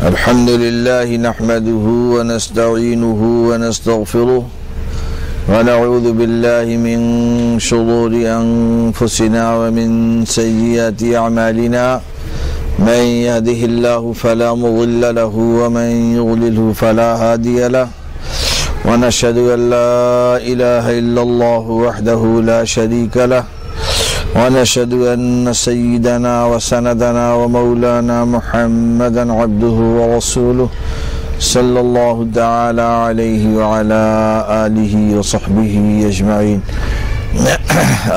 अल्हम्दुलिल्लाह नहमदुहु व नस्तईनुहु व नस्तगफिरुह व नऊज़ु बिल्लाहि मिन शुरूरि अनफुसिना व मिन सय्यिआति अअमालिना मन यहदिहिल्लाहु फला मुज़िल्ल लहु व मन युज़लिल्हु फला हादिय लहु व नशहदु अन ला इलाहा इल्लल्लाहु वहदहु ला शरीक लहु वनशहदु अन्न सय्यिदना व सनदना व मौलाना मुहम्मदन अब्दुहु व रसूलुहु सल्लल्लाहु तआला अलैहि व अला आलिहि व सहबिहि अजमईन।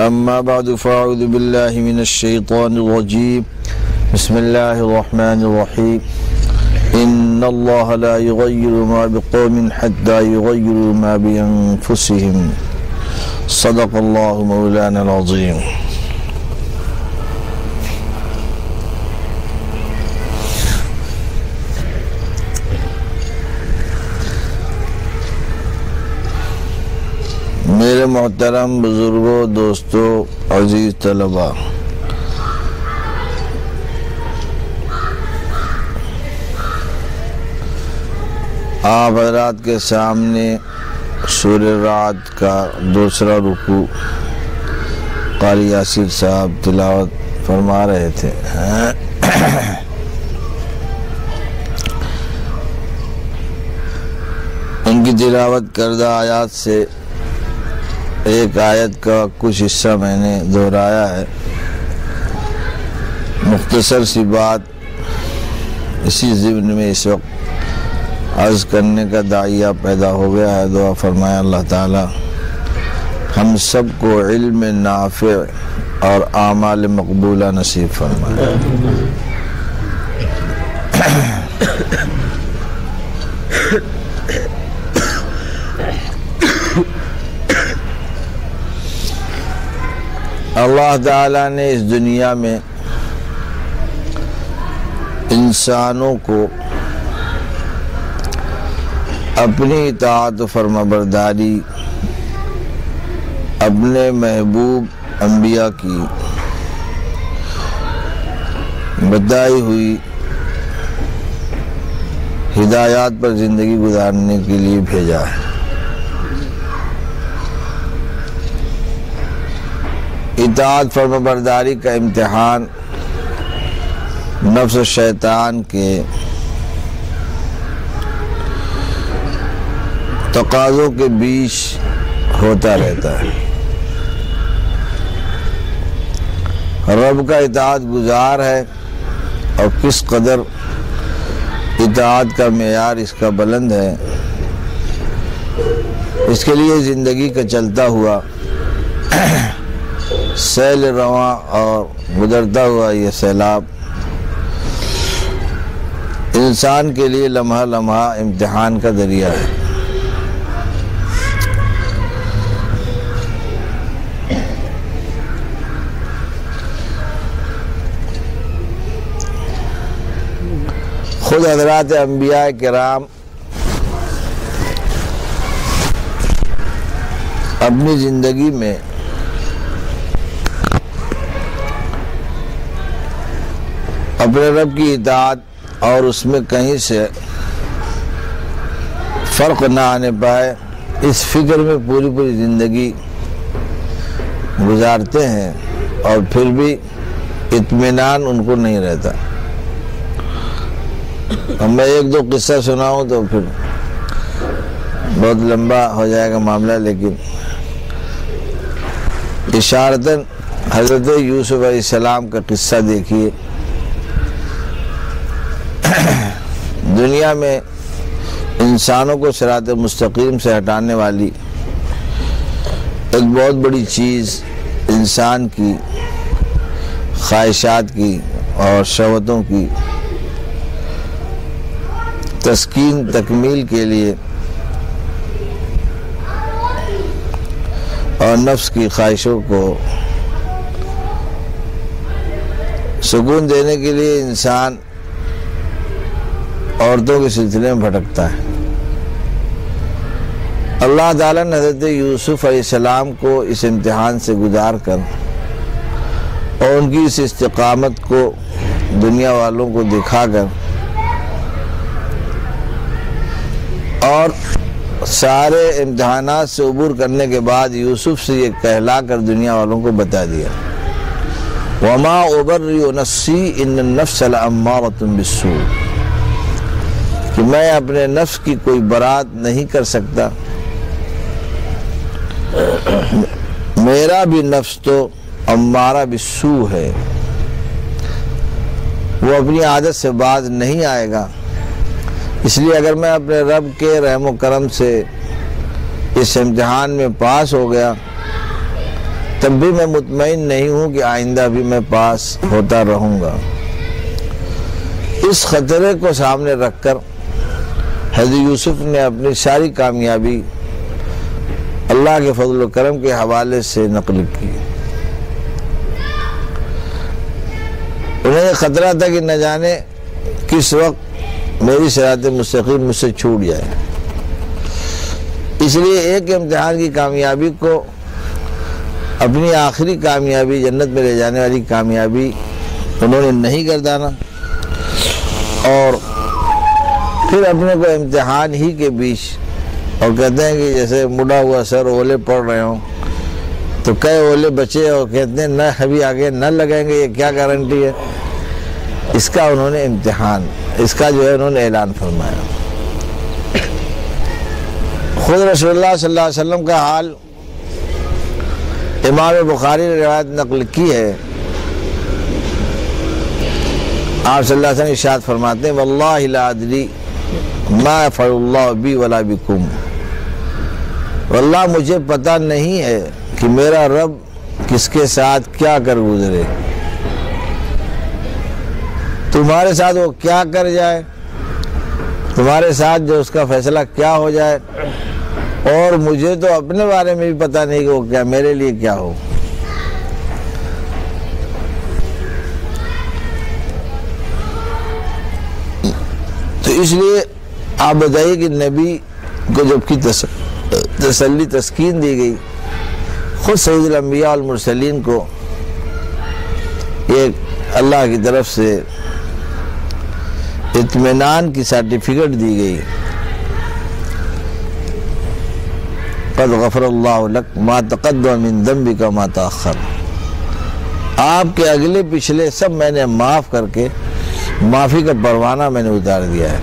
अम्मा बअदु फ़अऊज़ु बिल्लाहि मिनश शैतानिर रजीम। बिस्मिल्लाहिर रहमानिर रहीम। इन्नल्लाहा ला युग़य्यिरु मा बिक़ौमिन हत्ता युग़य्यिरु मा बिअन्फुसिहिम। सदक़ल्लाहु मौलानल अज़ीम। मेरे मोहतरम बुज़ुर्गों, दोस्तों, अज़ीज़ तलबा, आप हज़रात के सामने सूरह रात का दूसरा रुकू क़ारी यासीर साहब तिलावत फरमा रहे थे। उनकी तिलावत करदा आयात से एक आयत का कुछ हिस्सा मैंने दोहराया है। मुख्तसर सी बात इसी ज़िम्न में इस वक्त अर्ज़ करने का दाइया पैदा हो गया है। दुआ फरमाया अल्लाह ताला हम सब को इल्म नाफ़े और आमाल मकबूला नसीब फरमाए। अल्लाह ताला ने इस दुनिया में इंसानों को अपनी इताअत फरमाबरदारी अपने महबूब अंबिया की बताई हुई हिदायत पर ज़िंदगी गुजारने के लिए भेजा है। इताअत फरमाबरदारी का इम्तिहान नफ्स शैतान के तकाज़ों के बीच होता रहता है। रब का इताअत गुजार है और किस कदर इताअत का मेयार इसका बुलंद है, इसके लिए ज़िंदगी का चलता हुआ सैल रवां और गुजरता हुआ ये सैलाब इंसान के लिए लम्हा लम्हा इम्तिहान का दरिया है। खुद हज़रात अंबिया किराम अपनी ज़िंदगी में अपने रब की इताअत और उसमें कहीं से फ़र्क ना आने पाए, इस फिक्र में पूरी पूरी ज़िंदगी गुजारते हैं और फिर भी इत्मीनान उनको नहीं रहता। अब मैं एक दो किस्सा सुनाऊं तो फिर बहुत लंबा हो जाएगा मामला, लेकिन इशारतन हज़रत यूसुफ अलैहिस्सलाम का किस्सा देखिए। दुनिया में इंसानों को सिरात मुस्तकीम से हटाने वाली एक बहुत बड़ी चीज़ इंसान की ख्वाहिशात की और शहवतों की तस्कीन तकमील के लिए और नफ्स की ख्वाहिशों को सुकून देने के लिए इंसान औरतों के सिलसिले में भटकता है। अल्लाह ताला ने हज़रत यूसुफ अलैहिस्सलाम को इस इम्तिहान से गुजार कर और उनकी इस इस्तिकामत को दुनिया वालों को दिखाकर और सारे इम्तिहानात से उबूर करने के बाद यूसुफ से ये कहला कर दुनिया वालों को बता दिया, वमा उबर्रिउ नफ्सी इन्न नफ्स लअम्मारतुन बिस्सू, कि मैं अपने नफ्स की कोई बरात नहीं कर सकता, मेरा भी नफ्स तो अम्मारा बिस्सू है, वो अपनी आदत से बाज नहीं आएगा। इसलिए अगर मैं अपने रब के रहम करम से इस इम्तिहान में पास हो गया तब भी मैं मुतमईन नहीं हूँ कि आइंदा भी मैं पास होता रहूँगा। इस खतरे को सामने रखकर हज़रत यूसुफ ने अपनी सारी कामयाबी अल्लाह के फजल व करम के हवाले से नकल की। उन्हें खतरा था कि न जाने किस वक्त मेरी सिरात मुस्तकीम मुझसे छूट जाए, इसलिए एक इम्तिहान की कामयाबी को अपनी आखिरी कामयाबी, जन्नत में ले जाने वाली कामयाबी उन्होंने नहीं गर्दाना और फिर अपने को इम्तिहान ही के बीच, और कहते हैं कि जैसे मुड़ा हुआ सर ओले पड़ रहे हों तो कई ओले बचे और कहते हैं न अभी आगे न लगेंगे, ये क्या गारंटी है। इसका उन्होंने इम्तिहान, इसका जो है उन्होंने ऐलान फरमाया। खुद रसूलुल्लाह सल्लल्लाहु अलैहि वसल्लम का हाल इमाम बुखारी ने रिवायत नकल की है। आप सल्लल्लाहु अलैहि वसल्लम इरशाद फरमाते हैं, वल्लाहि ला अदरी मा यफ़अलुल्लाहु बी वला बिकुम, वल्लाह मुझे पता नहीं है कि मेरा रब किसके साथ क्या कर गुजरे, तुम्हारे साथ वो क्या कर जाए, तुम्हारे साथ जो उसका फैसला क्या हो जाए, और मुझे तो अपने बारे में भी पता नहीं कि वो क्या मेरे लिए क्या हो। तो इसलिए आप बताइए कि नबी को जबकि तसल्ली तस्कीन दी गई, खुद सैयदुल अंबिया वल मुरसलीन को एक अल्लाह की तरफ से इत्मीनान की सर्टिफिकेट दी गई, क़द गफ़रल्लाहु लक मा तक़द्दम मिन ज़ंबिका मा तअख़्ख़र, आपके अगले पिछले सब मैंने माफ़ करके माफ़ी का परवाना मैंने उतार दिया है।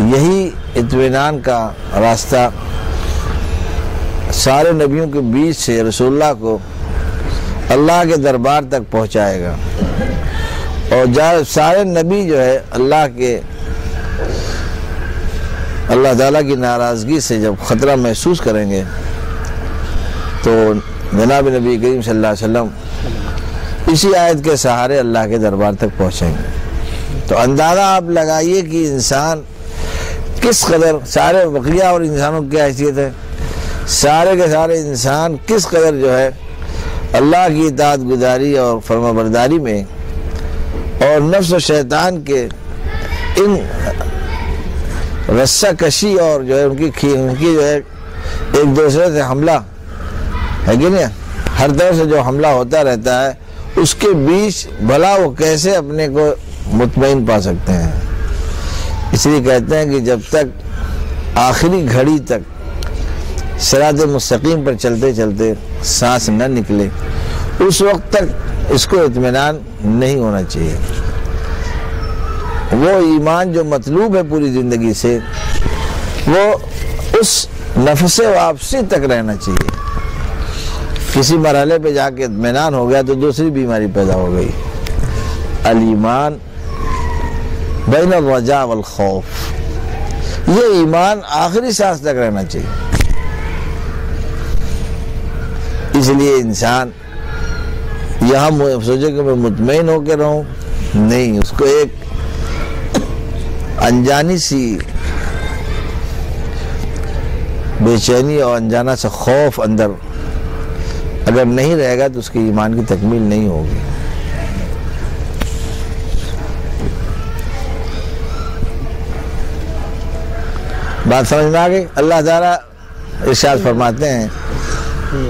यही इत्मीनान का रास्ता सारे नबियों के बीच से रसूलुल्लाह को अल्लाह के दरबार तक पहुँचाएगा। और जब सारे नबी जो है अल्लाह ताला की नाराज़गी से जब ख़तरा महसूस करेंगे तो जनाब नबी करीम सल्लल्लाहु अलैहि वसल्लम इसी आयत के सहारे अल्लाह के दरबार तक पहुँचेंगे। तो अंदाज़ा आप लगाइए कि इंसान किस कदर, सारे बकरिया और इंसानों की क्या हैसियत है, सारे के सारे इंसान किस कदर जो है अल्लाह की इताअत गुजारी और फरमाबरदारी में और नफ्स और शैतान के इन रस्सा कशी और जो है उनकी जो है एक दूसरे से हमला है कि नहीं, हर तरफ से जो हमला होता रहता है, उसके बीच भला वो कैसे अपने को मुतमईन पा सकते हैं। इसलिए कहते हैं कि जब तक आखिरी घड़ी तक सिरात मुस्तकीम पर चलते चलते सांस न निकले, उस वक्त तक इसको इत्मीनान नहीं होना चाहिए। वो ईमान जो मतलूब है पूरी ज़िंदगी से, वो उस नफ्से वापसी तक रहना चाहिए। किसी मरहले पे जाके इत्मीनान हो गया तो दूसरी बीमारी पैदा हो गई, अल ईमान बैन अल-रजा वल खौफ। ये ईमान आखिरी सांस तक रहना चाहिए। इसलिए इंसान यहाँ सोचे कि मैं मुतमईन होकर रहूं, नहीं, उसको एक अनजानी सी बेचैनी और अनजाना सा खौफ अंदर अगर नहीं रहेगा तो उसके ईमान की तकमील नहीं होगी। बात समझ में आ गई। अल्लाह ताला इरशाद फरमाते हैं,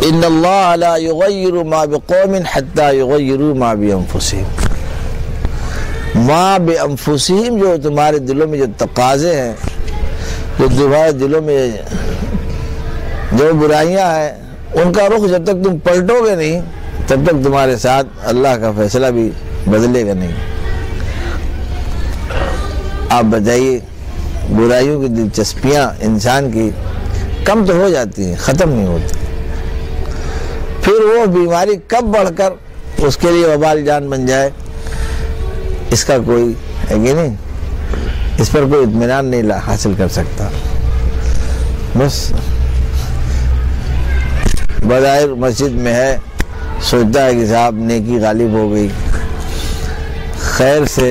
इन्नल्लाह ला युग़य्यिरु मा बिक़ौमिन हत्ता युग़य्यिरु मा बिअन्फुसिहिम। मा बिअन्फुसिहिम, जो तुम्हारे दिलों में जो तकाज़े हैं जो तुम्हारे दिलों में जो बुराइयां हैं उनका रुख जब तक तुम पलटोगे नहीं तब तक तुम्हारे साथ अल्लाह का फैसला भी बदलेगा नहीं। आप बताइए, बुराइयों की दिलचस्पियां इंसान की कम तो हो जाती हैं, ख़त्म नहीं होती। फिर वो बीमारी कब बढ़कर उसके लिए वबाल जान बन जाए, इसका कोई है कि नहीं, इस पर कोई इत्मीनान नहीं हासिल कर सकता। बस बज़ाहिर मस्जिद में है, सोचता है कि साहब नेकी गालिब हो गई, खैर से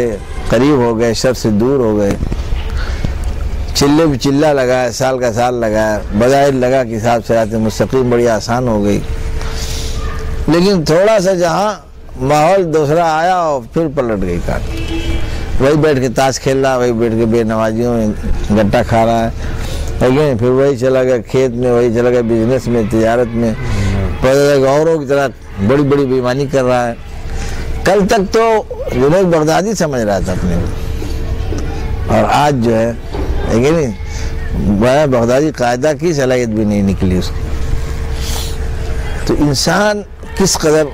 करीब हो गए, शर से दूर हो गए, चिल्ले भी चिल्ला लगाया, साल का साल लगाया, बज़ाहिर लगा कि साहब सिरात मुस्तकीम बड़ी आसान हो गई। लेकिन थोड़ा सा जहाँ माहौल दूसरा आया और फिर पलट गई कहानी। वही बैठ के ताश खेल रहा, वही बैठ के बेनवाजियों में गट्टा खा रहा है, लेकिन फिर वही चला गया खेत में, वही चला गया बिजनेस में, तिजारत में, औरों की तरह बड़ी बड़ी बेईमानी कर रहा है। कल तक तो जुनैद बगदादी समझ रहा था अपने को, और आज जो है कि नहीं, बगदादी कायदा की सलाहियत भी नहीं निकली उसकी। तो इंसान किस कदर,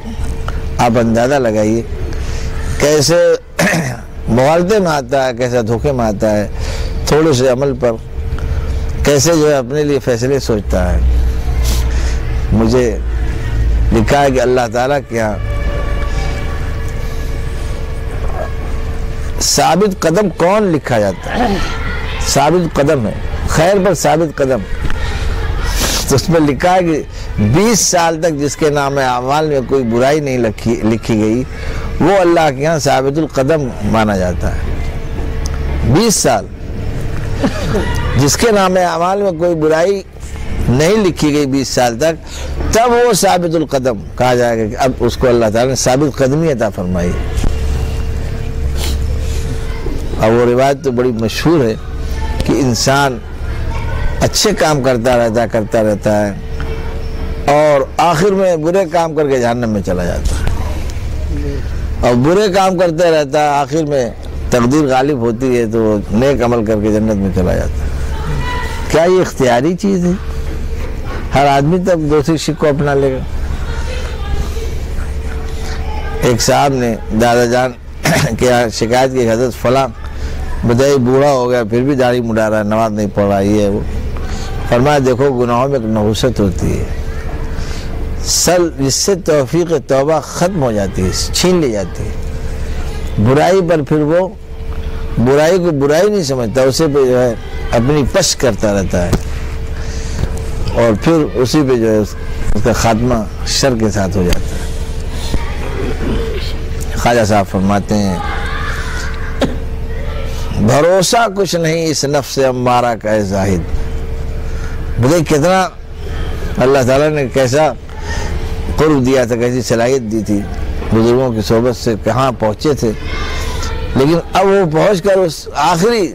आप अंदाज़ा लगाइए कैसे मुगालते में आता है, कैसे धोखे में आता है, थोड़े से अमल पर कैसे जो है अपने लिए फैसले सोचता है। मुझे लिखा है कि अल्लाह ताला के यहाँ साबित कदम कौन लिखा जाता है, साबित कदम है, खैर पर साबित कदम। तो उसमें लिखा है कि 20 साल तक जिसके नाम अमाल में कोई बुराई नहीं लिखी गई, वो अल्लाह के यहाँ साबितुल कदम माना जाता है। 20 साल जिसके नाम अमाल में कोई बुराई नहीं लिखी गई 20 साल तक, तब वो साबितुल कदम कहा जाएगा कि अब उसको अल्लाह ताला ने साबित कदमी अता फरमाई। अब वो रिवायत तो बड़ी मशहूर है कि इंसान अच्छे काम करता रहता है और आखिर में बुरे काम करके जहन्नम में चला जाता है, और बुरे काम करते रहता है, आखिर में तकदीर गालिब होती है तो नेक अमल करके जन्नत में चला जाता है। क्या ये इख्तियारी चीज़ है? हर आदमी तक दूसरी शिक को अपना लेगा। एक साहब ने दादा जान के शिकायत की, हजरत फलां बताइए बूढ़ा हो गया फिर भी दाढ़ी मुड़ा रहा है, नमाज नहीं पढ़ रहा, ये वो। फरमाया देखो गुनाहों में एक नहुसत होती है, सल जिससे तौफीक तौबा ख़त्म हो जाती है, छीन ली जाती है। बुराई पर फिर वो बुराई को बुराई नहीं समझता, उसे पे जो है अपनी पश करता रहता है, और फिर उसी पे जो है उसका खात्मा शर के साथ हो जाता है। ख्वाजा साहब फरमाते हैं, भरोसा कुछ नहीं इस नफ्स अम्मारा का है जाहिद। बताइए कितना अल्लाह ताला ने कैसा कुर्ब दिया था, कैसी सलाहियत दी थी, बुजुर्गों की सोबत से कहाँ पहुँचे थे। लेकिन अब वो पहुँच कर उस आखिरी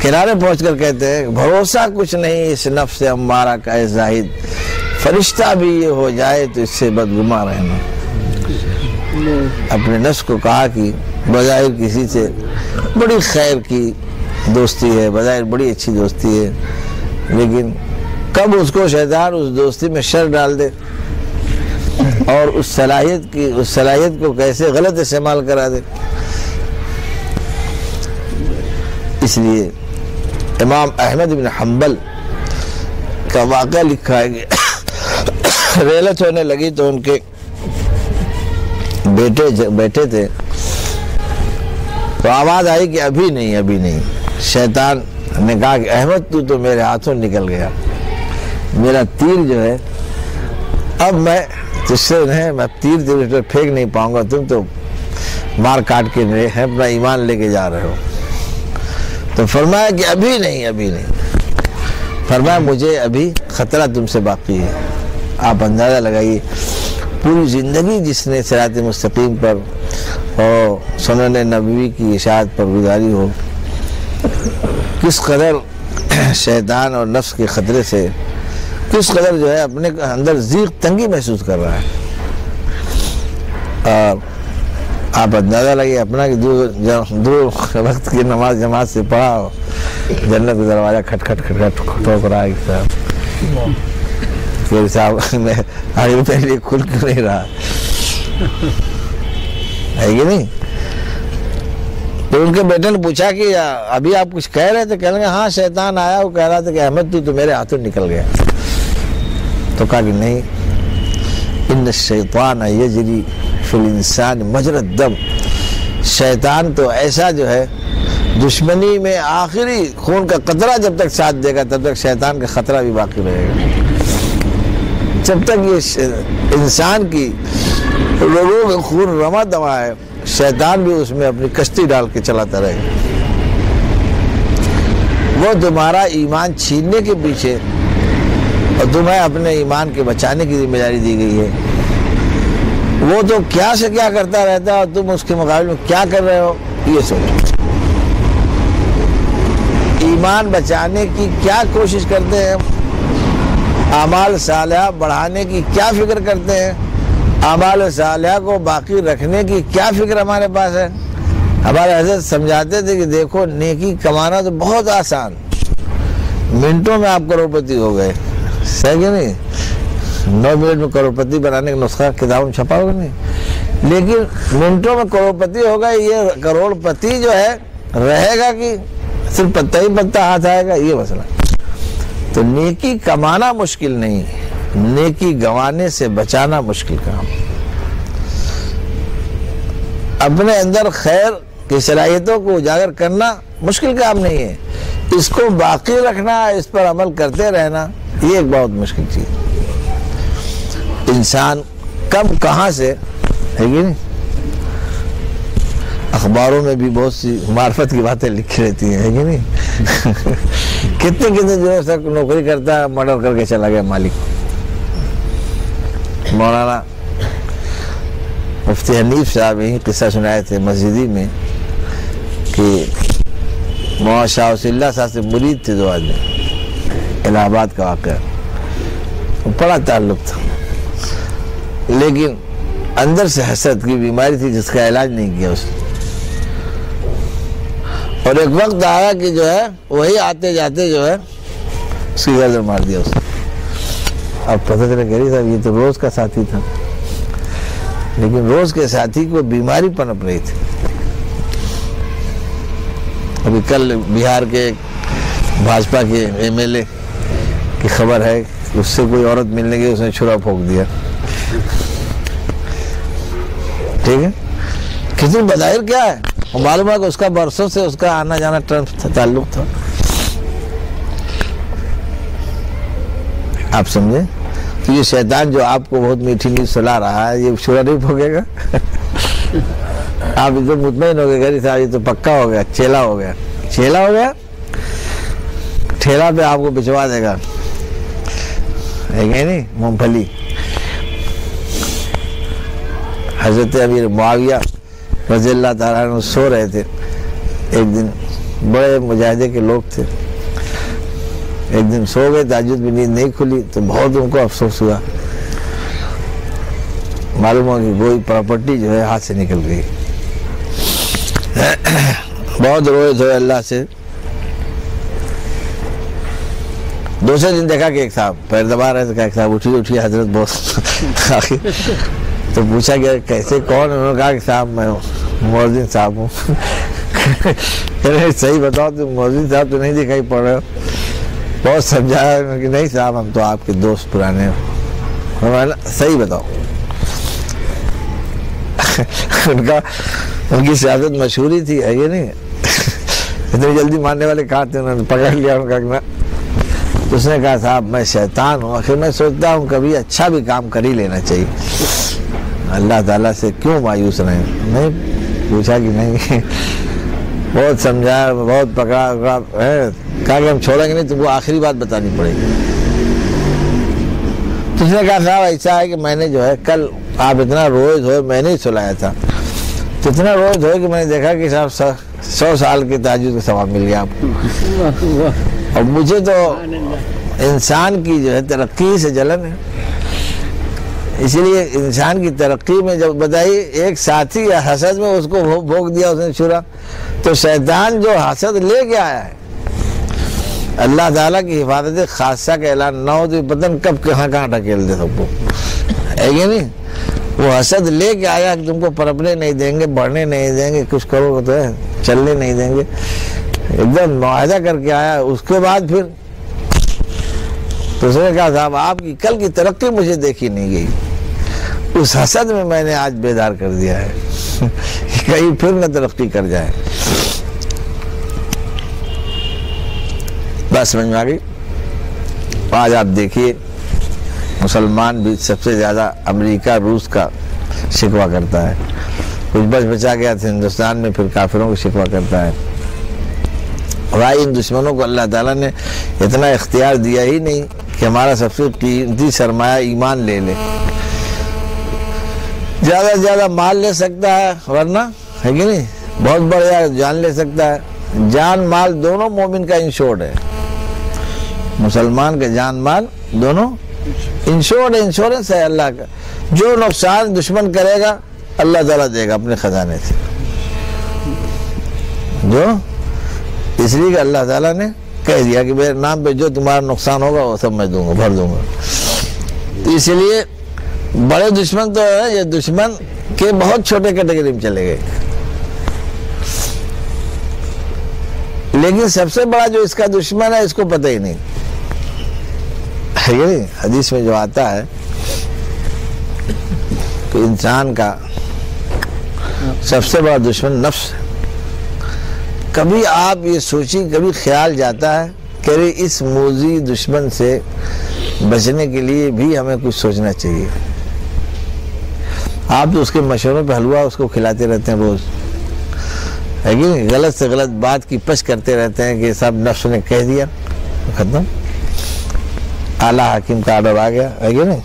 किनारे पहुँच कर कहते हैं, भरोसा कुछ नहीं इस नफ्स अम्मारा का है जाहिद, फरिश्ता भी ये हो जाए तो इससे बदगुमा रहना। अपने नफ्स को कहा कि बज़ाहिर किसी से बड़ी खैर की दोस्ती है, बज़ाहिर बड़ी अच्छी दोस्ती है, लेकिन कब उसको शैतान उस दोस्ती में शर डाल दे और उस सलाहियत को कैसे गलत इस्तेमाल करा दे। इसलिए इमाम अहमद बिन हम्बल का वाक़या लिखा है कि रेलत होने लगी तो उनके बैठे थे तो आवाज़ आई कि अभी नहीं। शैतान ने कहा कि अहमद तू तो मेरे हाथों निकल गया, मेरा तीर जो है अब मैं तुझसे नहीं, मैं तीर तेरे पर फेंक नहीं पाऊंगा, तुम तो मार काट के है अपना ईमान लेके जा रहे हो। तो फरमाया कि अभी नहीं। फरमाया मुझे अभी खतरा तुमसे बाकी है। आप अंदाज़ा लगाइए, पूरी ज़िंदगी जिसने सिरात मुस्तकीम पर और सुनन नबवी की इशाअत पर गुजारी हो, किस कदर शैतान और नफ्स के ख़तरे से किस कदर जो है अपने अंदर ज़ीक़ तंगी महसूस कर रहा है। और आप अंदाजा लगे अपना कि दो वक्त की नमाज जमात से पढ़ा हो, जन्नत का दरवाजा खटखट खटखट ठोक रहा है साहब, फिर साहब मैं आगे मेरे लिए खुल क्यों नहीं रहा है कि नहीं। तो उनके बेटे ने पूछा कि अभी आप कुछ कह रहे थे, कह लगे हाँ शैतान आया, वो कह रहा था कि अहमद तू तो मेरे हाथों निकल गया। तो कहा कि नहीं, इन शैतान यजरी फिल इंसान मजरद दम, शैतान तो ऐसा जो है दुश्मनी में आखिरी खून का कतरा जब तक साथ देगा तब तक शैतान का खतरा भी बाकी रहेगा। जब तक ये इंसान की लोगों में खून रमा दमा है, शैतान भी उसमें अपनी कश्ती डाल के चलाता रहेगा। वो तुम्हारा ईमान छीनने के पीछे और तुम्हें अपने ईमान के बचाने की जिम्मेदारी दी गई है। वो तो क्या से क्या करता रहता है और तुम उसके मुकाबले में क्या कर रहे हो, ये सोचो। ईमान बचाने की क्या कोशिश करते हैं, आमाल सालिहा बढ़ाने की क्या फिक्र करते हैं, आमाल सालिहा को बाकी रखने की क्या फिक्र हमारे पास है। हमारे हज़रत समझाते थे कि देखो नेकी कमाना तो बहुत आसान, मिनटों में आप करोड़पति हो गए, सही है नहीं। 9 मिनट में करोड़पति बनाने का नुस्खा किताब में छपा होगा नहीं, लेकिन मिनटों में करोड़पति होगा। ये करोड़पति जो है रहेगा कि सिर्फ पत्ता ही पत्ता हाथ आएगा, ये मसला। तो नेकी कमाना मुश्किल नहीं, नेकी गंवाने से बचाना मुश्किल काम। अपने अंदर खैर की सलाहियतों को उजागर करना मुश्किल काम नहीं है, इसको बाकी रखना, इस पर अमल करते रहना, ये एक बहुत मुश्किल चीज। इंसान कब कहाँ से है कि नहीं। अखबारों में भी बहुत सी मार्फत की बातें लिखी रहती हैं, है कि नहीं। कितने कितने जो है सर नौकरी करता है, मर्डर करके चला गया मालिक। मौलाना मुफ्ती हनीफ साहब यही किस्सा सुनाए थे मस्जिदी में कि मौलाना शाह वसीउल्लाह साहब से मुरीद थे 2 आदमी, इलाहाबाद का वाक़या, बड़ा ताल्लुक था, लेकिन अंदर से हसद की बीमारी थी जिसका इलाज नहीं किया उसने। और एक वक्त आया कि जो है वही आते जाते जो है उसकी गर्दन मार दिया उसने। अब पता चला गरी साहब ये तो रोज का साथी था, लेकिन रोज के साथी को बीमारी पनप रही थी। अभी कल बिहार के भाजपा के एमएलए की खबर है, उससे कोई औरत मिलने गई, उसने छुरा फोक दिया। ठीक है, कितनी बदाहिर क्या है, और मालूम है कि उसका बरसों से उसका आना जाना ताल्लुक था। आप समझे। तो ये शैतान जो आपको बहुत मीठी नींद सुला रहा है, ये छुरा नहीं फोकेगा। आप एकदम मुतमईन हो गए, गरी साहब ये तो पक्का हो गया, चेला हो गया, चेला हो गया, ठेला पे आपको भिजवा देगा, है कि नहीं, मूंगफली। हजरत अमीर मुआविया रज़ियल्लाहु ताला अन्हु सो रहे थे एक दिन, बड़े मुजाहिदे के लोग थे, एक दिन सो गए, ताजुद में नींद नहीं खुली, तो बहुत उनको अफसोस हुआ। मालूम हुआ कि कोई प्रॉपर्टी जो है हाथ से निकल गई। बहुत रोए धोए अल्लाह से। दूसरे दिन देखा कि एक साहब पैर दबा रहे थे, कहा साहब उठिए उठिए हजरत बहुत। तो पूछा गया कैसे कौन, उन्होंने कहा कि साहब मैं मोहद्दिन साहब हूँ। सही बताओ तुम मोहद्दिन साहब तो नहीं दिखाई पड़ रहे हो। बहुत समझाया कि नहीं साहब हम तो आपके दोस्त पुराने हो, सही बताओ। उनकी सियासत मशहूरी थी, है ये नहीं। इतनी जल्दी मानने वाले कहाँ थे, उन्होंने पकड़ लिया उनका। तो उसने कहा साहब मैं शैतान हूँ, आखिर मैं सोचता हूँ कभी अच्छा भी काम कर ही लेना चाहिए, अल्लाह ताला से क्यों मायूस रहे। नहीं पूछा कि नहीं, बहुत समझाया, बहुत पकड़ा है, कहा कि हम छोड़ेंगे नहीं, तुमको आखिरी बात बतानी पड़ेगी। तो उसने कहा साहब ऐसा है कि मैंने जो है कल आप इतना रोए धोए, मैंने ही सुलाया था, तो इतना रोए धोए कि मैंने देखा कि साहब 100 साल के ताजुद का सवाब मिल गया आपको। और मुझे तो इंसान की जो है तरक्की से जलन है, इसलिए इंसान की तरक्की में जब बताइए एक साथी या हसद में उसको भोग दिया उसने छुरा, तो शैतान जो हसद लेके आया है, अल्लाह ताला की हिफाजत खासा का ऐलान ना हो तो पता नहीं कब कहाँ कहाँ ढकेल दे सबको, है कि नहीं। वो हसद लेके आया कि तुमको पनपने नहीं देंगे, बढ़ने नहीं देंगे, कुछ करो तो है चलने नहीं देंगे, एकदम मुआहदा करके आया। उसके बाद फिर तो उसने कहा साहब आपकी कल की तरक्की मुझे देखी नहीं गई, उस हसद में मैंने आज बेदार कर दिया है कहीं फिर न तरक्की कर जाए। बस समझ में आ गई। आज आप देखिए मुसलमान भी सबसे ज़्यादा अमेरिका रूस का शिकवा करता है, कुछ बच बचा गया था हिंदुस्तान में, फिर काफिरों को शिकवा करता है। भाई इन दुश्मनों को अल्लाह ताला ने इतना इख्तियार दिया ही नहीं कि हमारा सबसे कीमती सरमाया ईमान ले ले। ज़्यादा से ज़्यादा माल ले सकता है, वरना है कि नहीं, बहुत बढ़िया जान ले सकता है। जान माल दोनों मोमिन का इंश्योर्ड है, मुसलमान का जान माल दोनों इंश्योर्ड है, इंश्योरेंस है अल्लाह का। जो नुकसान दुश्मन करेगा अल्लाह ताला देगा अपने खजाने से, जो इसलिए अल्लाह ताला ने कह दिया कि मेरे नाम पे जो तुम्हारा नुकसान होगा वो सब मैं दूंगा, भर दूंगा। तो इसलिए बड़े दुश्मन तो है, ये दुश्मन के बहुत छोटे कैटेगरी में चले गए। लेकिन सबसे बड़ा जो इसका दुश्मन है इसको पता ही नहीं है। ये हदीस में जो आता है कि इंसान का सबसे बड़ा दुश्मन नफ्स है। कभी आप ये सोचिए, कभी ख्याल जाता है कि अरे इस मोजी दुश्मन से बचने के लिए भी हमें कुछ सोचना चाहिए। आप तो उसके मशवरों पे हलवा उसको खिलाते रहते हैं रोज, है कि नहीं, गलत से गलत बात की पश करते रहते हैं कि सब नफ्स ने कह दिया, खत्म, आला हकीम का ऑर्डर आ गया, है कि नहीं।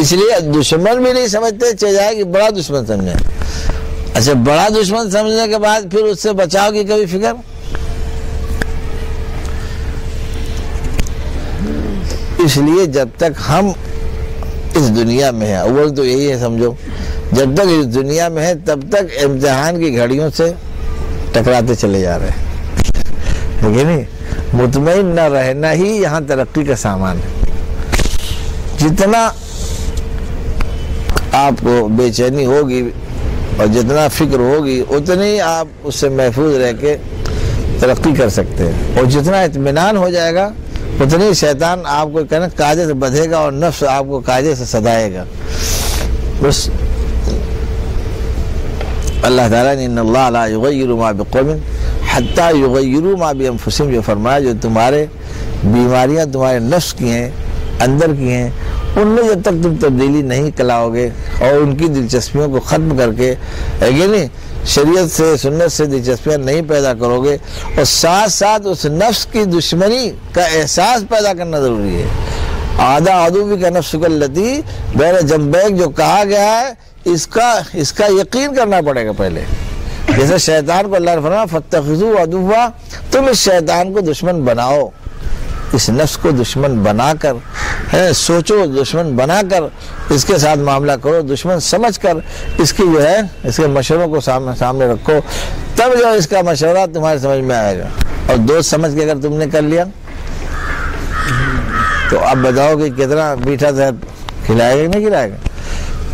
इसलिए दुश्मन भी नहीं समझते, चल जाए कि बड़ा दुश्मन समझे। अच्छा, बड़ा दुश्मन समझने के बाद फिर उससे बचाव की कभी फिक्र। इसलिए जब तक हम इस दुनिया में है, अव्वल तो यही है समझो, जब तक इस दुनिया में है तब तक इम्तिहान की घड़ियों से टकराते चले जा रहे हैं, है कि नहीं। मुतमईन न रहना ही यहाँ तरक्की का सामान है। जितना आपको बेचैनी होगी और जितना फिक्र होगी उतनी आप उससे महफूज रह के तरक्की कर सकते हैं, और जितना इत्मीनान हो जाएगा उतनी शैतान आपको कहना कायदे से बंधेगा और नफ्स आपको कायदे से सदाएगा। बस अल्लाह ताला ने इन्नल्लाह ला युगय्यिरु मा बिक़ौमिन हत्ता युगय्यिरु मा बिअन्फुसिहिम, जो फरमाया जो तुम्हारे बीमारियां तुम्हारे नफ्स की हैं, अंदर की हैं, उनमें जब तक तुम तब्दीली नहीं लाओगे और उनकी दिलचस्पियों को ख़त्म करके, है कि नहीं, शरीयत से सुन्नत से दिलचस्पियाँ नहीं पैदा करोगे, और साथ साथ उस नफ्स की दुश्मनी का एहसास पैदा करना ज़रूरी है। आधा आदूबी का नफ्स कल्लती बैर जंबैक जो कहा गया है, इसका यकीन करना पड़ेगा पहले। जैसे शैतान को अल्लाह ने फरमाया फत्तखिज़ू अदुव्वा, तुम इस शैतान को दुश्मन बनाओ, इस नफ्स को दुश्मन बनाकर, है सोचो, दुश्मन बनाकर इसके साथ मामला करो, दुश्मन समझकर इसकी जो है इसके मशवरों को सामने रखो, तब जो इसका मशवरा तुम्हारे समझ में आएगा। और दोस्त समझ के अगर तुमने कर लिया तो अब बताओ कि कितना मीठा जहर खिलाएगा कि नहीं खिलाएगा।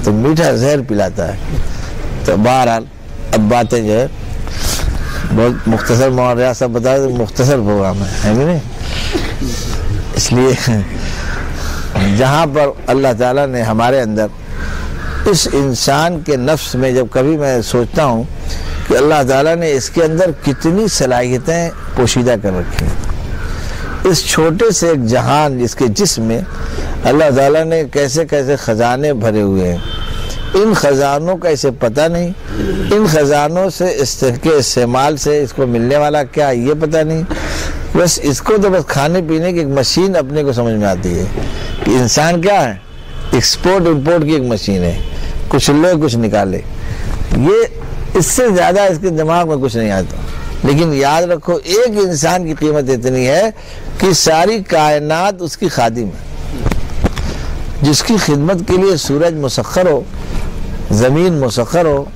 तो मीठा जहर पिलाता है। तो बहरहाल अब बातें जो है बहुत मुख्तसर मौर्या सब बता दो, मुख्तसर प्रोग्राम है कि नहीं। इसलिए जहाँ पर अल्लाह ताला ने हमारे अंदर इस इंसान के नफ्स में, जब कभी मैं सोचता हूँ कि अल्लाह ताला ने इसके अंदर कितनी सलाहियतें पोशीदा कर रखी हैं, इस छोटे से एक जहान इसके जिस्म में अल्लाह ताला ने कैसे कैसे ख़जाने भरे हुए हैं। इन ख़जानों का इसे पता नहीं, इन ख़जानों से इसके इस्तेमाल से इसको मिलने वाला क्या ये पता नहीं। बस इसको तो बस खाने पीने की एक मशीन अपने को समझ में आती है कि इंसान क्या है, एक्सपोर्ट इंपोर्ट की एक मशीन है, कुछ ले कुछ निकाले, ये इससे ज़्यादा इसके दिमाग में कुछ नहीं आता। लेकिन याद रखो एक इंसान की कीमत इतनी है कि सारी कायनात उसकी खादिम है। जिसकी खिदमत के लिए सूरज मुसख्खर हो, ज़मीन मुसख्खर हो,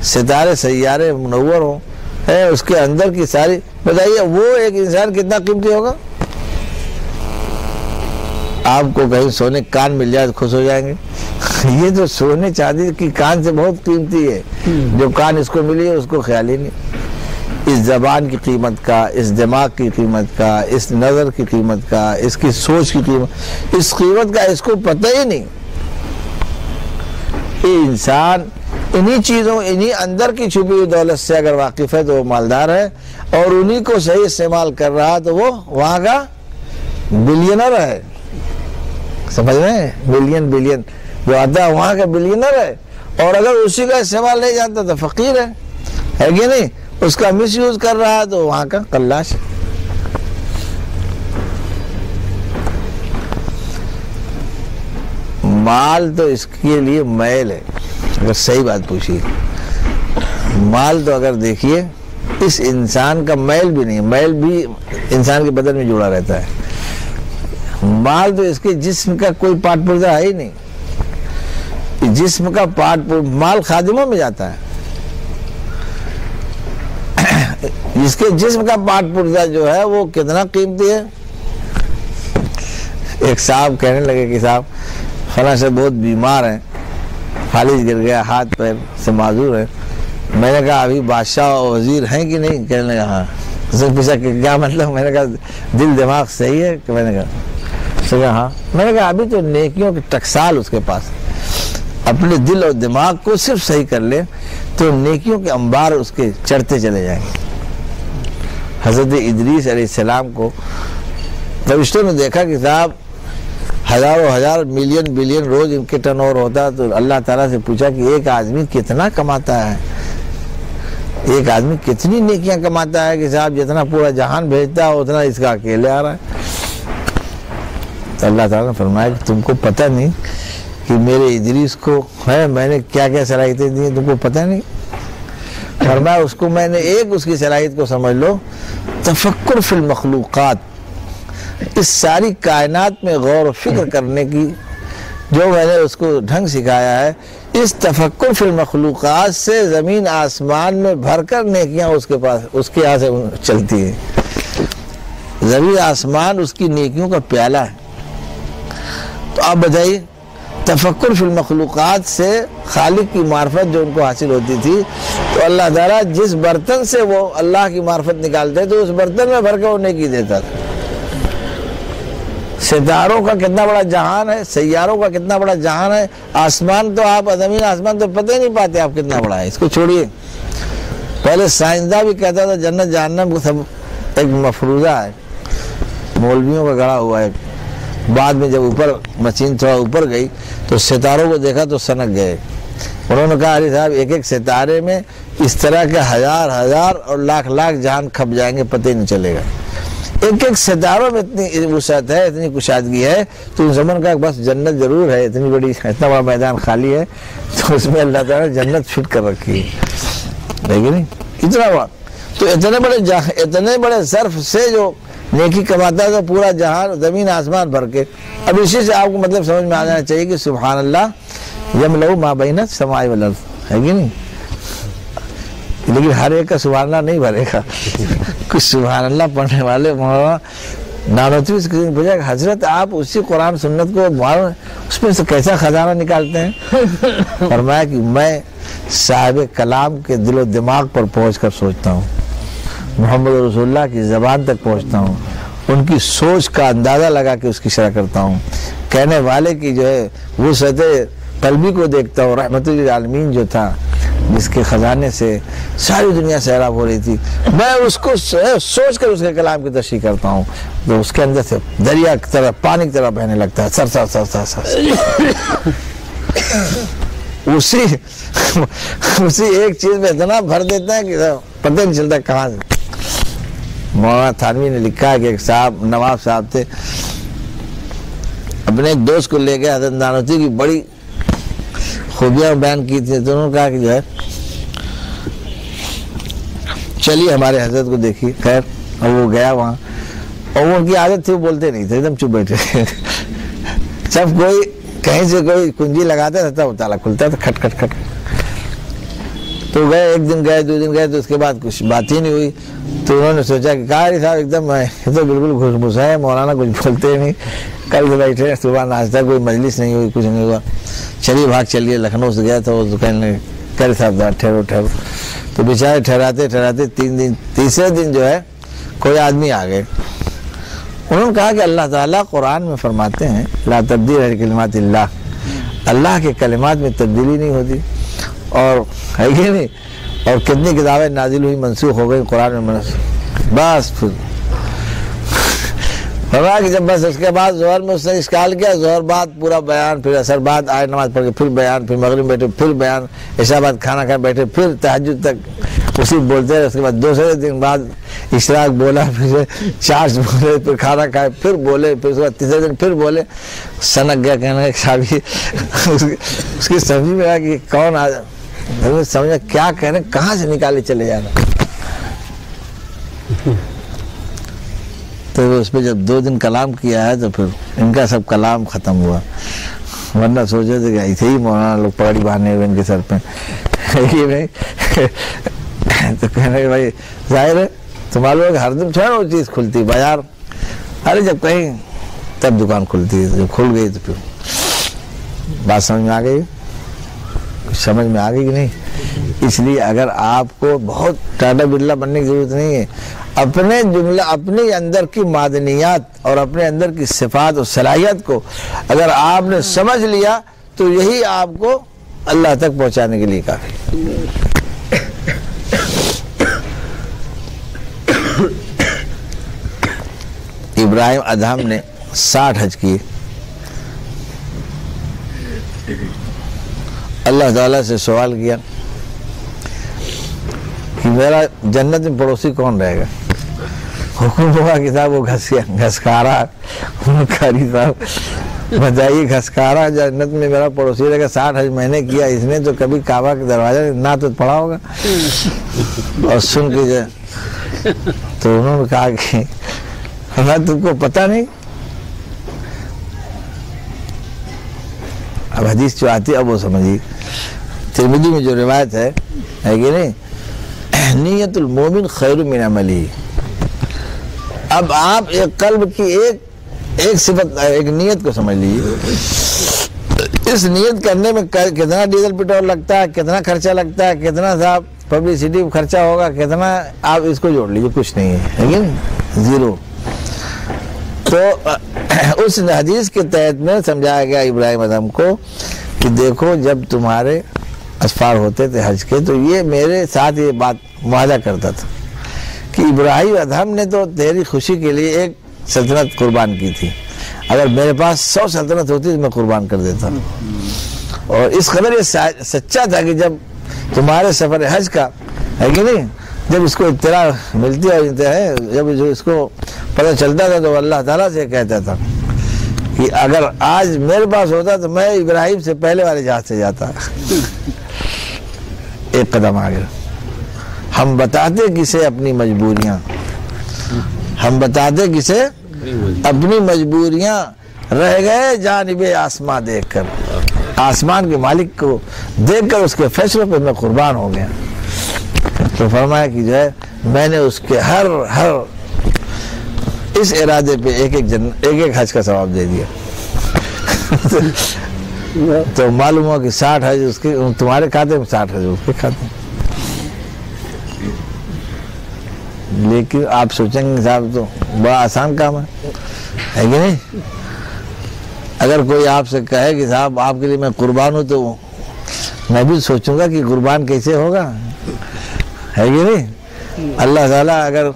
सितारे सैयारे मुनव्वर हो, है उसके अंदर की सारी, बताइए वो एक इंसान कितना कीमती होगा। आपको कहीं सोने कान मिल जाए तो खुश हो जाएंगे। ये तो सोने चांदी की कान से बहुत कीमती है, जो कान इसको मिली है उसको ख्याल ही नहीं। इस जबान की कीमत का, इस दिमाग की कीमत का, इस नज़र की कीमत का, इसकी सोच की कीमत, इस कीमत का इसको पता ही नहीं। ये इंसान इन्हीं चीज़ों, इन्हीं अंदर की छुपी हुई दौलत से अगर वाकिफ़ है तो वो मालदार है, और उन्हीं को सही इस्तेमाल कर रहा तो वो वहाँ का बिलियनर है। समझ रहे हैं? बिलियन जो आता है वहाँ का बिलियनर है, और अगर उसी का इस्तेमाल नहीं जानता तो फ़कीर है कि नहीं? उसका मिसयूज कर रहा है तो वहाँ का कल्लाश है। माल तो इसके लिए मैल है, अगर सही बात पूछिए। माल तो अगर देखिए, इस इंसान का मैल भी नहीं, मैल भी इंसान के बदन में जुड़ा रहता है। माल तो इसके जिस्म का कोई पार्ट पुर्जा है ही नहीं। जिस्म का पार्ट, माल खादिमों में जाता है। इसके जिस्म का पार्ट पुर्जा जो है वो कितना कीमती है। एक साहब कहने लगे कि साहब फला से बहुत बीमार हैं, फालिज गिर गया, हाथ पैर से माजूर है। मैंने कहा अभी बादशाह और वजीर हैं कि नहीं? कहने लगा हाँ। उसने पूछा कि क्या मतलब? मैंने कहा दिल दिमाग सही है कि? मैंने कहा हाँ। मैंने कहा अभी तो नेकियों की टकसाल उसके पास, अपने दिल और दिमाग को सिर्फ सही कर ले तो नेकियों के अंबार उसके चढ़ते चले जाएंगे। हज़रत इदरीस अलैहिस्सलाम को फरिश्तों ने देखा कि साहब हज़ारों हजार मिलियन बिलियन रोज इनके टर्नओवर होता है, तो अल्लाह ताला से पूछा कि एक आदमी कितना कमाता है, एक आदमी कितनी नेकियां कमाता है कि साहब जितना पूरा जहान भेजता है उतना इसका अकेले आ रहा है। तो अल्लाह ताला ने फरमाया कि तुमको पता नहीं कि मेरे इदरीस को है मैंने क्या क्या सलाहियतें दी, तुमको पता नहीं। फरमाया उसको मैंने एक उसकी सलाहियत को समझ लो, तफक्कुर फिल मखलूक़ात, इस सारी कायनात में गौर व फिक्र करने की जो मैंने उसको ढंग सिखाया है, इस तफक्कुर फिल मखलूक़ात से ज़मीन आसमान में भरकर नेकियां उसके पास, उसके यहाँ से चलती है। ज़मीन आसमान उसकी नेकियों का प्याला है। तो आप बताइए, तफक्कुर फिल मखलूक़ात से खालिक की मार्फत जो उनको हासिल होती थी, तो अल्लाह ताला जिस बर्तन से वो अल्लाह की मार्फत निकालते तो उस बर्तन में भर के वो नेकी देता था। सितारों का कितना बड़ा जहान है, सैयारों का कितना बड़ा जहान है, आसमान तो आप, ज़मीन आसमान तो पता ही नहीं पाते आप कितना बड़ा है। इसको छोड़िए, पहले साइंसदान भी कहता था जन्नत जहन्नम को सब एक मफरूज़ा है, मौलवियों का गढ़ा हुआ है। बाद में जब ऊपर मशीन थोड़ा ऊपर गई तो सितारों को देखा तो सनक गए। उन्होंने कहा अरे साहब एक एक सितारे में इस तरह के हजार हजार और लाख लाख जहान खप जाएंगे, पता ही नहीं चलेगा। एक एक सितारों में इतनी वुसअत है, इतनी कुशादगी है, तो ज़मन का बस जन्नत जरूर है, इतनी बड़ी, इतना बड़ा मैदान खाली है तो उसमें अल्लाह ताला ने जन्नत फिट कर रखी है कि नहीं? इतना बड़ा, तो इतने बड़े सर्फ से जो नेकी कमाता है तो पूरा जहान ज़मीन आसमान भर के। अब इसी से आपको मतलब समझ में आ जाना चाहिए कि सुभान अल्लाह यमलऊ मा बैन समाई वल अर्ज़, है कि नहीं? लेकिन हर एक का सुभान अल्लाह नहीं भरेगा। कुछ सुभान अल्लाह पढ़ने वाले मौलाना नानोतवी से पूछा हजरत आप उसी कुरान सुन्नत को उसमें से कैसा खजाना निकालते हैं? फरमाया कि मैं साहिब कलाम के दिलो दिमाग पर पहुँच कर सोचता हूँ, मोहम्मद रसूलुल्लाह की ज़बान तक पहुँचता हूँ, उनकी सोच का अंदाज़ा लगा के उसकी शरह करता हूँ, कहने वाले की जो है वो सतह कल्बी को देखता हूँ। रहमतुल लिल आलमीन जो था, जिसके ख़जाने से सारी दुनिया सैराब हो रही थी, मैं उसको सोच कर उसके कलाम की तशरीह करता हूँ, तो उसके अंदर से दरिया की तरह, पानी की तरह बहने लगता है, sir sir sir sir sir. उसी एक चीज़ में इतना भर देता है कि पता नहीं चलता कहाँ से। मौलाना थानवी ने लिखा है कि एक साहब, नवाब साहब थे, अपने एक दोस्त को ले गए, हज़रत नानोतवी की बड़ी खूबियाँ बयान की थी, तो उन्होंने कहा कि जो है चलिए हमारे हजरत को देखिए। खैर और वो गया वहाँ, और वो उनकी आदत थी वो बोलते नहीं थे, एकदम चुप बैठे। सब कोई कहीं से कोई कुंजी लगाता था तब ताला खुलता था, खट खट खट। तो गए, एक दिन गए, 2 दिन गए, तो उसके बाद कुछ बात ही नहीं हुई। तो उन्होंने सोचा कि कारी साहब एकदम ये तो बिल्कुल घुसमुसा है, मौलाना कुछ बोलते ही नहीं, कल से बैठे सुबह नाश्ता, कोई मजलिस नहीं हुई, कुछ नहीं हुआ, चलिए भाग चलिए। लखनऊ से गया था वो दुकान, कारी साहब ठहरो ठहरो। तो बेचारे ठहराते ठहराते 3 दिन, तीसरे दिन जो है कोई आदमी आ गए। उन्होंने कहा कि अल्लाह ताला कुरान में फरमाते हैं ला तब्दील लिकलिमातिल्लाह, अल्लाह के कलिमात में तब्दीली नहीं होती, और है कि नहीं, और कितनी किताबें नाजिल हुई मनसूख हो गई कुरान में मनसूख। बस फिर फरमा कि जब बस उसके बाद जोहर में उसने इस्काल किया, जोहर बाद पूरा बयान, फिर असर बाद आए नमाज पढ़ के फिर बयान, फिर मगरिब बैठे फिर बयान, ऐसा बाद खाना खाए बैठे फिर तहज्जुद तक उसी बोलते रहे। उसके बाद दूसरे दिन बाद इशराक बोला, फिर चार्ज बोले, फिर खाना खाए फिर बोले, फिर उसके बाद तीसरे दिन फिर बोले। सनक गया, कहने साहबी उसकी समझ में आया कि कौन आ, समझा क्या कह रहे, कहाँ से निकाले चले जाना। तो उस पर जब 2 दिन कलाम किया है तो फिर इनका सब कलाम खत्म हुआ, वरना सोचे थे कि ऐसे ही मौलाना लोग पगड़ी बांधे हुए इनके सर पे ये नहीं। तो कहने भाई जाहिर है तो मालूम है कि हर दिन थोड़ा वो चीज़ खुलती बाजार, अरे जब कहीं तब दुकान खुलती है, जब खुल गई तो फिर बात समझ में आ गई, समझ में आ गई कि नहीं। इसलिए अगर आपको बहुत टाटा बिरला बनने की जरूरत नहीं है, अपने जुमला, अपने अंदर की मादनियात और अपने अंदर की सिफात और सलाहियत को अगर आपने समझ लिया तो यही आपको अल्लाह तक पहुंचाने के लिए काफी। इब्राहिम अदहम ने 60 हज किए, अल्लाह ताला से सवाल किया कि मेरा जन्नत में पड़ोसी कौन रहेगा। हुक्म हुआ कि साहब वो घसकारा, कारी साहब बताइए घसकारा जन्नत में मेरा पड़ोसी रहेगा। 60 हज मैंने किया, इसने तो कभी काबा के दरवाजा ना तो पड़ा होगा। और सुन के जाए तो उन्होंने कहा कि ना तुमको पता नहीं। अब हदीस जो आती है अब वो समझिए, तिरमिज़ी में जो रिवायत है कि नहीं, नियतुल मोमिन खैरु मिन अमली। अब आप एक कल्ब की एक सिफत, एक नियत को समझ लीजिए। इस नियत करने में कितना डीजल पेट्रोल लगता है, कितना खर्चा लगता है, कितना साहब पब्लिसिटी खर्चा होगा, कितना, आप इसको जोड़ लीजिए, कुछ नहीं है लेकिन जीरो। तो उस हदीस के तहत में समझाया गया इब्राहिम अदहम को कि देखो जब तुम्हारे असफार होते थे हज के, तो ये मेरे साथ ये बात वादा करता था कि इब्राहिम अदहम ने तो तेरी खुशी के लिए एक सल्तनत कुर्बान की थी, अगर मेरे पास 100 सल्तनत होती तो मैं कुर्बान कर देता। और इस कदर ये सच्चा था कि जब तुम्हारे सफर हज का है कि नहीं, जब इसको इत्तला मिलती है, जब जो इसको पता चलता था तो अल्लाह ताला से कहता था कि अगर आज मेरे पास होता तो मैं इब्राहिम से पहले वाले जहाज से जाता। एक कदम आगे हम बताते किसे अपनी मजबूरियां, हम बताते किसे अपनी मजबूरियां, रह गए जानिबे आसमां देखकर, आसमान के मालिक को देखकर उसके फैसलों पे मैं कुर्बान हो गया। तो फरमाया कि जो है मैंने उसके हर इस इरादे पे एक हज का सवाब दे दिया। तो मालूम हुआ कि 60 हज उसके, तुम्हारे खाते में 60 हज उसके खाते में। लेकिन आप सोचेंगे साहब तो बड़ा आसान काम है कि नहीं। अगर कोई आपसे कहे कि साहब आपके लिए मैं कुर्बान हूं, तो मैं भी सोचूंगा कि कुर्बान कैसे होगा, है कि नहीं। अल्लाह ताला अगर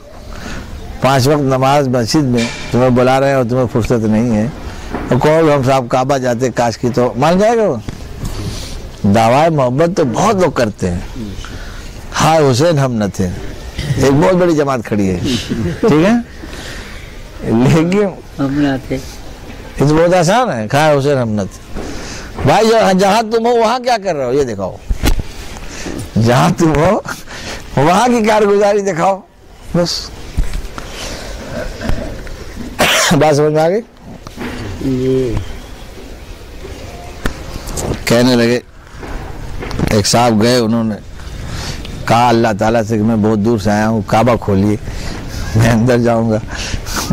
5 वक्त नमाज मस्जिद में तुम्हें बुला रहे हैं और तुम्हें फुर्सत नहीं है, तो कहो हम साहब काबा जाते काश की, तो मान जाएगा वो। दावा मोहब्बत तो बहुत लोग करते हैं, हाय हुसैन हम न थे, एक बहुत बड़ी जमात खड़ी है, ठीक है, लेकिन ये तो बहुत आसान है, हाय हुसैन हम न थे। भाई जहाँ तुम हो वहां क्या कर रहे हो ये दिखाओ, जहां तुम हो वहां की कारगुजारी दिखाओ, बस। बात समझ में आ गई। कहने लगे, एक साहब गए, उन्होंने कहा अल्लाह ताला से कि मैं बहुत दूर से आया हूँ, काबा खोलिए, मैं अंदर जाऊँगा।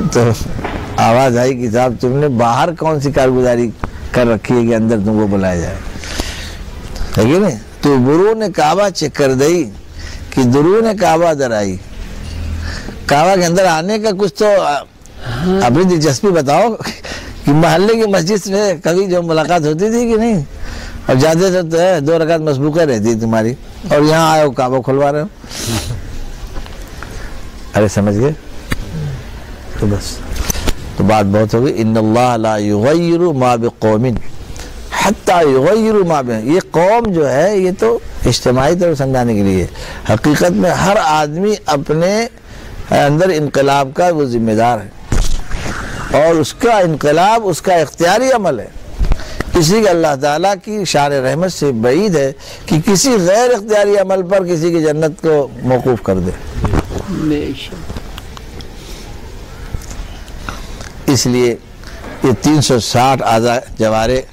तो आवाज़ आई कि साहब तुमने बाहर कौन सी कारगुजारी कर रखी है कि अंदर तुमको बुलाया जाए, है कि नहीं? तो बुरू ने काबा चेक कर दी कि दुरू ने काबा दर आई। काबा के अंदर आने का कुछ तो अपनी दिलचस्पी बताओ कि मोहल्ले की मस्जिद में कभी जो मुलाकात होती थी कि नहीं, और ज्यादा तो है 2 रकात मसबूका रहती तुम्हारी, और यहाँ आए हो काबा खुलवा रहे हो। अरे समझ गए? तो बस तो बात बहुत हो गई। इन्नल्लाह ला युगय्यिरु मा बिक़ौमिन हत्ता युगय्यिरु मा बिहिम। ये कौम जो है ये तो इज्तिमाई तरफ समझाने के लिए, हकीकत में हर आदमी अपने अंदर इनकलाब का वो जिम्मेदार है, और उसका इनकलाब उसका इख्तियारी अमल है। किसी का अल्लाह ताला की शान रहमत से बईद है कि किसी गैर इख्तियारी अमल पर किसी की जन्नत को मौकूफ कर दे। इसलिए ये 360 आज़ा जवारे,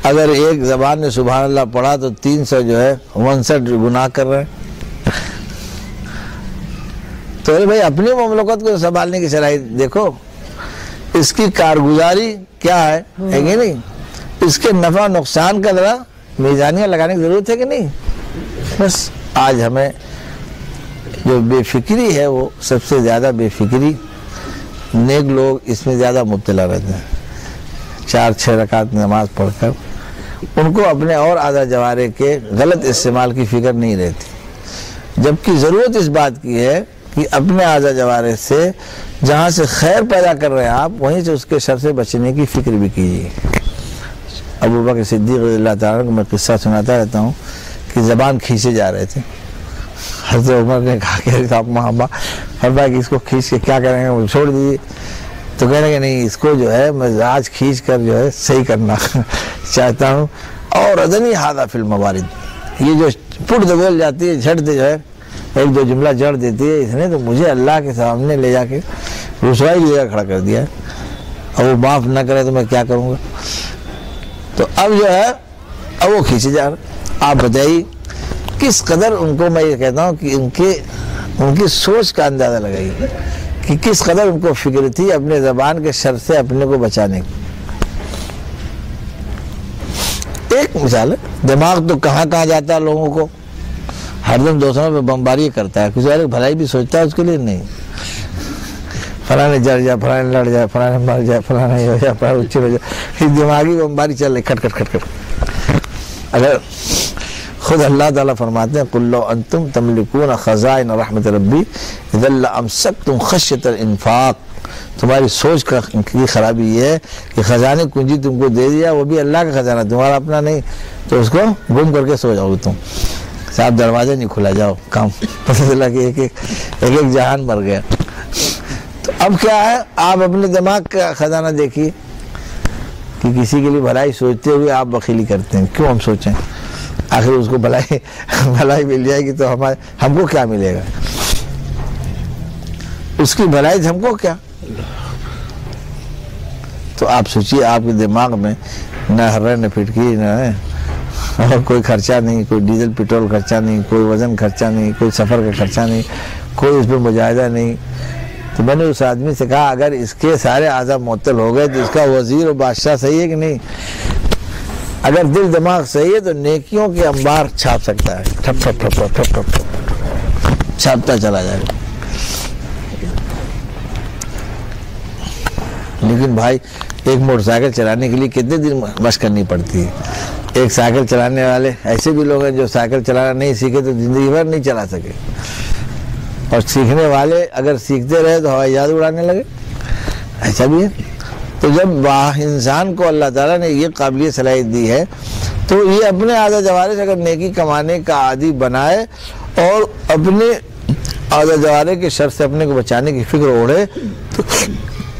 अगर एक ज़बान में सुभान अल्लाह पढ़ा तो 300 जो है 59 गुनाह कर रहे हैं। तो भाई अपनी ममलकत को संभालने की सलाहियत देखो, इसकी कारगुजारी क्या है कि नहीं, इसके नफा नुकसान का जरा मीज़ानिया लगाने की ज़रूरत है कि नहीं। बस आज हमें जो बेफिक्री है वो सबसे ज़्यादा बेफिक्री नेक लोग इसमें ज़्यादा मुब्तला रहते हैं। 4-6 रकात नमाज पढ़कर उनको अपने और आधा जवारे के गलत इस्तेमाल की फिक्र नहीं रहती, जबकि ज़रूरत इस बात की है कि अपने आधा जवारे से जहाँ से खैर पैदा कर रहे हैं आप, वहीं से उसके शर से बचने की फिक्र भी कीजिए। अबू बकर सिद्दीक़ रज़ियल्लाहु ताला को मैं किस्सा सुनाता रहता हूँ कि ज़बान खींचे जा रहे थे। हज़रत उमर ने कहा कि आप महाबा फरमाया कि इसको खींच के क्या करेंगे, छोड़ दीजिए। तो कहने कि नहीं, इसको जो है मैं आज खींच कर जो है सही करना चाहता हूँ। और अदनी हादा फिल मवारिद, ये जो पुट दबोल जाती है, झट दे जो है 1-2 जुमला जड़ देती है, इसने तो मुझे अल्लाह के सामने ले जाके रुसवाई की जगह खड़ा कर दिया है, और वो माफ़ न करे तो मैं क्या करूँगा। तो अब जो है अब वो खींचे जा रहे। आप बताइए किस कदर उनको, मैं ये कहता हूँ कि उनकी सोच का अंदाज़ा लगाइए कि किस कदर उनको फिक्र थी अपने ज़बान के शर से अपने को बचाने की। एक मिसाल है, दिमाग तो कहाँ कहाँ जाता है लोगों को, हरदम दूसरों पे बमबारी करता है, किसी वाले भलाई भी सोचता है उसके लिए नहीं। फलाने जड़ जाए, फलाने लड़ जाए, फलाने मर जाए, फलाने हो जाए, फलाने उच्च हो जाए, दिमागी बमबारी चल रही खट खट खट खट। अगर खुद अल्लाह ताला फरमाते हैं कुल्लो अंतुम तमलिकून खज़ाइन रहमत रब्बी इज़ा अमसकतुम खश्यतल इन्फाक, तुम्हारी सोच का की खराबी ये है कि खजाने कुंजी तुमको दे दिया, वो भी अल्लाह का खजाना, तुम्हारा अपना नहीं, तो उसको गुम करके सो जाओगे तुम। साहब दरवाजा नहीं खुला, जाओ काम। पता चला कि एक जहान मर गया। तो अब क्या है, आप अपने दिमाग का खजाना देखिए कि किसी के लिए भलाई सोचते हुए आप बखीली करते हैं। क्यों हम सोचें, आखिर उसको भलाई मिल जाएगी तो हमको क्या मिलेगा, उसकी भलाई से हमको क्या। तो आप सोचिए, आपके दिमाग में न हर्रा न फिटकी न और कोई खर्चा नहीं, कोई डीजल पेट्रोल खर्चा नहीं, कोई वजन खर्चा नहीं, कोई सफ़र का खर्चा नहीं, कोई इस पर मुजाहिदा नहीं। तो मैंने उस आदमी से कहा अगर इसके सारे आज़ा मुअत्तल हो गए तो इसका वज़ीर और बादशाह सही है कि नहीं। अगर दिल दिमाग सही है तो नेकियों के अंबार छाप सकता है, ठप ठप ठप ठप ठप ठप छापता चला जाएगा। लेकिन भाई एक मोटरसाइकिल चलाने के लिए कितने दिन मशक करनी पड़ती है। एक साइकिल चलाने वाले ऐसे भी लोग हैं जो साइकिल चलाना नहीं सीखे तो ज़िंदगी भर नहीं चला सके, और सीखने वाले अगर सीखते रहे तो हवाई जहाज उड़ाने लगे, ऐसा भी है। तो जब इंसान को अल्लाह ताला ने ये काबिलियत सलाहियत दी है तो ये अपने आधा जवारे से अगर नेकी कमाने का आदी बनाए और अपने आधा जवारे के शर से अपने को बचाने की फिक्र ओढ़े, तो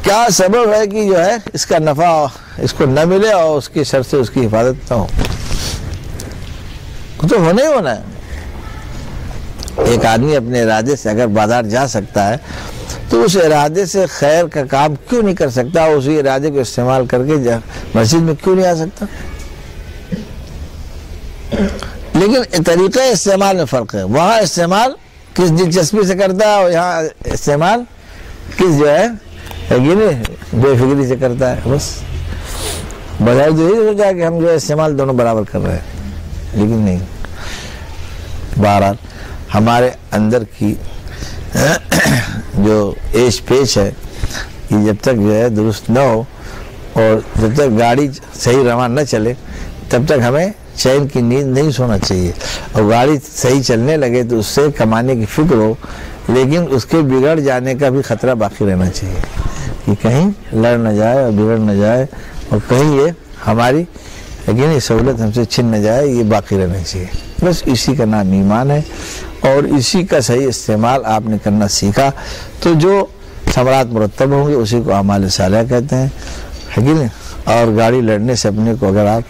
क्या सबब है कि जो है इसका नफ़ा इसको न मिले और उसके शर से उसकी हिफाजत न हो। तो होना ही होना है। एक आदमी अपने इरादे से अगर बाजार जा सकता है तो उस इरादे से खैर का काम क्यों नहीं कर सकता, उसी इरादे को इस्तेमाल करके मस्जिद में क्यों नहीं आ सकता। लेकिन तरीक़ा इस्तेमाल में फ़र्क है। वहाँ इस्तेमाल किस दिलचस्पी से करता है और यहाँ इस्तेमाल किस जो है कि नहीं बेफिक्री से करता है। बस बजाय तो यही सोचा कि हम जो है इस्तेमाल दोनों बराबर कर रहे हैं, लेकिन नहीं। बहरहाल हमारे अंदर की जो एज पेच है कि जब तक जो है दुरुस्त न हो और जब तक गाड़ी सही रवान न चले तब तक हमें चैन की नींद नहीं सोना चाहिए। और गाड़ी सही चलने लगे तो उससे कमाने की फिक्र हो, लेकिन उसके बिगड़ जाने का भी खतरा बाकी रहना चाहिए कि कहीं लड़ न जाए और बिगड़ न जाए और कहीं ये हमारी लेकिन ये सहूलत हमसे छिन न जाए, ये बाकी रहना चाहिए। बस इसी का नाम ईमान है और इसी का सही इस्तेमाल आपने करना सीखा तो जो समरात मुरतब होंगे उसी को आमाल सालिहा कहते हैं, है कि नहीं। और गाड़ी लड़ने से अपने को अगर आप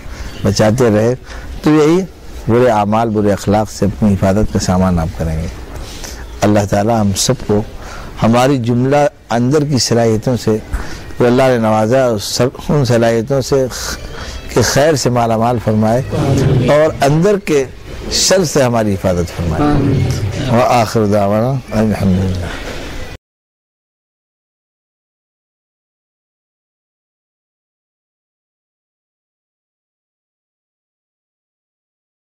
बचाते रहे तो यही बुरे आमाल बुरे अखलाक से अपनी हिफाजत का सामान आप करेंगे। अल्लाह ताला हम सबको हमारी जुमला अंदर की सलाहियतों से जो अल्लाह ने नवाजा उन सलाहियतों से कि खैर से माला माल फरमाए और अंदर के शर से हमारी हिफाजत फरमाए। व आखिर दावाना अल्हम्दुलिल्लाह।